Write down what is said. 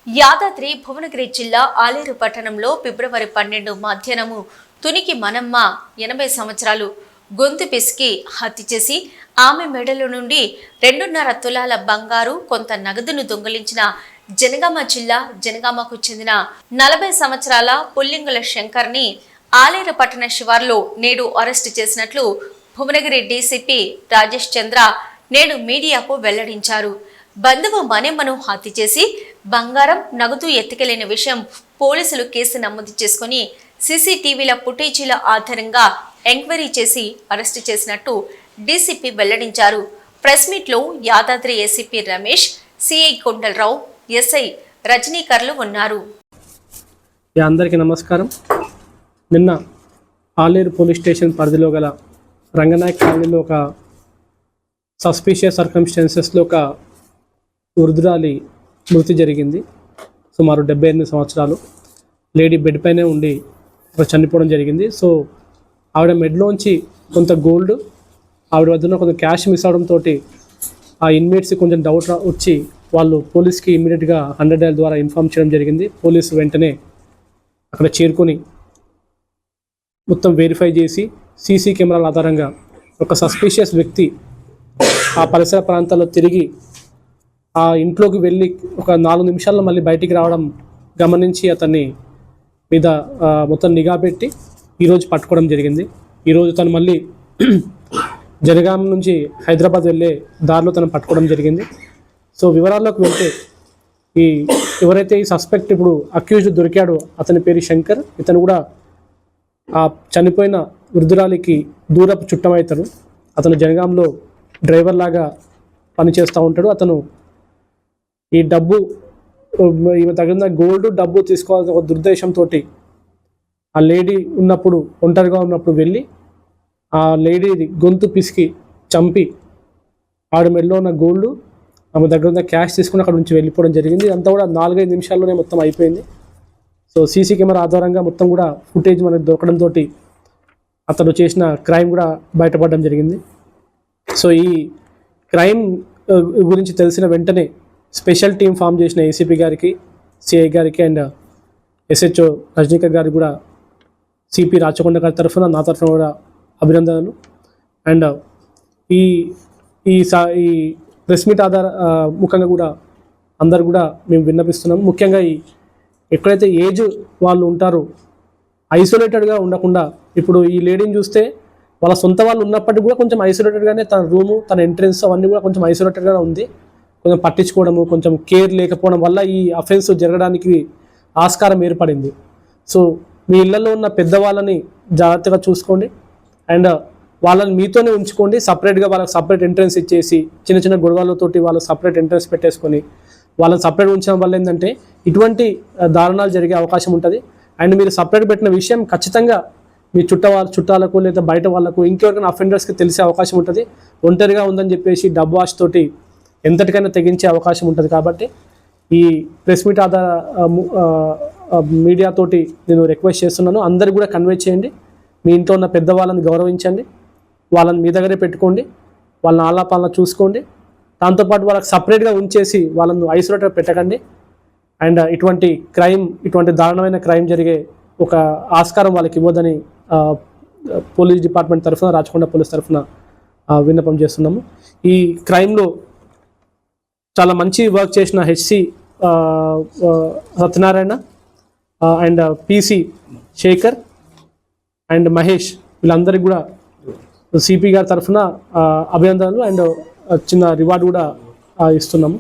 యాదాద్రి భువనగిరి జిల్లా ఆలేరు పట్టణంలో ఫిబ్రవరి 12 మధ్యాహ్నము తునికి మనమ్మ 80 సంవత్సరాలు గొంతు పిసికి హత్య చేసి ఆమె మెడలో నుండి 2.5 తులాల బంగారు కొంత నగదును దొంగిలించిన జనగామ జిల్లా జనగామకు చెందిన 40 సంవత్సరాల పుల్లింగుల శంకర్ని ఆలేరు పట్టణ శివార్లో నేడు అరెస్టు చేసినట్లు భువనగిరి డీసీపీ రాజేష్ చంద్ర నేడు మీడియాకు వెల్లడించారు. బంధువు మనేమ్మను హత్య చేసి బంగారం నగదు ఎత్తుకెళ్లిన విషయం పోలీసులు కేసు నమోదు చేసుకుని సీసీటీవీల ఫుటేజీల ఆధారంగా ఎంక్వైరీ చేసి అరెస్టు చేసినట్టు డీసీపీ వెల్లడించారు. ప్రెస్ మీట్ లో Yadadri ACP Ramesh, CI Kondalarao, SI రజనీకర్లు ఉన్నారు. అందరికీ నమస్కారం. నిన్న ఆలేరు పోలీస్ స్టేషన్ పరిధిలో గల రంగనాయక్ కాలనీలో ఒక సస్పిషియస్ సర్కమ్స్టాన్సెస్లో ఒక వృద్ధురాలి మృతి జరిగింది. సుమారు 78 సంవత్సరాలు. లేడీ బెడ్ పైనే ఉండి చనిపోవడం జరిగింది. సో ఆవిడ మెడ్లోంచి కొంత గోల్డ్, ఆవిడ వద్ద కొంత క్యాష్ మిస్ అవడంతో ఆ ఇన్మేట్స్కి కొంచెం డౌట్ వచ్చి వాళ్ళు పోలీస్కి ఇమ్మీడియట్గా 100 డయల్ ద్వారా ఇన్ఫామ్ చేయడం జరిగింది. పోలీసు వెంటనే అక్కడ చేరుకొని మొత్తం వెరిఫై చేసి సీసీ కెమెరాల ఆధారంగా ఒక సస్పిషియస్ వ్యక్తి ఆ పరిసర ప్రాంతాల్లో తిరిగి ఆ ఇంట్లోకి వెళ్ళి ఒక 4 నిమిషాల్లో మళ్ళీ బయటికి రావడం గమనించి అతన్ని మీద మొత్తం నిఘా పెట్టి ఈరోజు పట్టుకోవడం జరిగింది. ఈరోజు తను మళ్ళీ జనగాం నుంచి హైదరాబాద్ వెళ్ళే దారిలో తను పట్టుకోవడం జరిగింది. సో వివరాల్లోకి వెళ్తే ఎవరైతే ఈ సస్పెక్ట్ ఇప్పుడు అక్యూజ్డ్ దొరికాడో అతని పేరు శంకర్. ఇతను కూడా ఆ చనిపోయిన వృద్ధురాలికి దూరపు చుట్టమవుతాడు. అతను జనగాంలో డ్రైవర్ లాగా పనిచేస్తూ ఉంటాడు. అతను ఈ డబ్బు ఈమె తగిన గోల్డ్ డబ్బు తీసుకోవాల్సిన ఒక దుర్దేశంతో ఆ లేడీ ఉన్నప్పుడు ఒంటరిగా ఉన్నప్పుడు వెళ్ళి ఆ లేడీ గొంతు పిసికి చంపి ఆవిడ మెడలో ఉన్న గోల్డ్ ఆమె దగ్గర ఉన్న క్యాష్ తీసుకుని అక్కడ నుంచి వెళ్ళిపోవడం జరిగింది. అంతా కూడా 4-5 నిమిషాల్లోనే మొత్తం అయిపోయింది. సో సీసీ కెమెరా ఆధారంగా మొత్తం కూడా ఫుటేజ్ మనకు దొరకడంతో అతను చేసిన క్రైమ్ కూడా బయటపడడం జరిగింది. సో ఈ క్రైమ్ గురించి తెలిసిన వెంటనే స్పెషల్ టీం ఫామ్ చేసిన ఏసీపీ గారికి, సిఐ గారికి అండ్ ఎస్హెచ్ఓ రజనీకర్ గారికి కూడా సిపి రాచకొండ గారి తరఫున నా తరఫున కూడా అభినందనలు. అండ్ ఈ ఈ ప్రెస్ మీట్ ముఖంగా కూడా అందరు కూడా మేము విన్నపిస్తున్నాము. ముఖ్యంగా ఎక్కడైతే ఏజ్ వాళ్ళు ఉంటారో ఐసోలేటెడ్గా ఉండకుండా, ఇప్పుడు ఈ లేడీని చూస్తే వాళ్ళ సొంత వాళ్ళు ఉన్నప్పటికీ కూడా కొంచెం ఐసోలేటెడ్గానే తన రూము, తన ఎంట్రెన్స్ అవన్నీ కూడా కొంచెం ఐసోలేటెడ్గానే ఉంది. కొంచెం పట్టించుకోవడము, కొంచెం కేర్ లేకపోవడం వల్ల ఈ అఫెన్స్ జరగడానికి ఆస్కారం ఏర్పడింది. సో మీ ఇళ్లలో ఉన్న పెద్దవాళ్ళని జాగ్రత్తగా చూసుకోండి అండ్ వాళ్ళని మీతోనే ఉంచుకోండి. సపరేట్గా వాళ్ళకి సపరేట్ ఎంట్రెన్స్ ఇచ్చేసి చిన్న చిన్న గొడవలతోటి వాళ్ళు సపరేట్ ఎంట్రెన్స్ పెట్టేసుకొని వాళ్ళని సపరేట్ ఉంచడం వల్ల ఏంటంటే ఇటువంటి దారుణాలు జరిగే అవకాశం ఉంటుంది. అండ్ మీరు సపరేట్ పెట్టిన విషయం ఖచ్చితంగా మీ చుట్టాలకు లేదా బయట వాళ్ళకు ఇంకెవరికైనా అఫెండర్స్కి తెలిసే అవకాశం ఉంటుంది. ఒంటరిగా ఉందని చెప్పేసి డబ్బు ఆశ తోటి ఎంతటికైనా తెగించే అవకాశం ఉంటుంది. కాబట్టి ఈ ప్రెస్ మీట్ మీడియాతోటి నేను రిక్వెస్ట్ చేస్తున్నాను, అందరు కూడా కన్వే చేయండి. మీ ఇంట్లో ఉన్న పెద్దవాళ్ళని గౌరవించండి, వాళ్ళని మీ దగ్గరే పెట్టుకోండి, వాళ్ళని ఆలాపాలన చూసుకోండి. దాంతోపాటు వాళ్ళకి సపరేట్గా ఉంచేసి వాళ్ళను ఐసోలేటర్ పెట్టకండి. అండ్ ఇటువంటి దారుణమైన క్రైమ్ జరిగే ఒక ఆస్కారం వాళ్ళకి ఇవ్వదని పోలీస్ డిపార్ట్మెంట్ తరఫున, రాచకొండ పోలీస్ తరఫున విన్నపం చేస్తున్నాము. ఈ క్రైమ్లో చాలా మంచి వర్క్ చేసిన HC Satyanarayana and PC Shekar and Mahesh వీళ్ళందరికీ కూడా సిపి గారి తరఫున అభినందనలు అండ్ చిన్న రివార్డు కూడా ఇస్తున్నాము.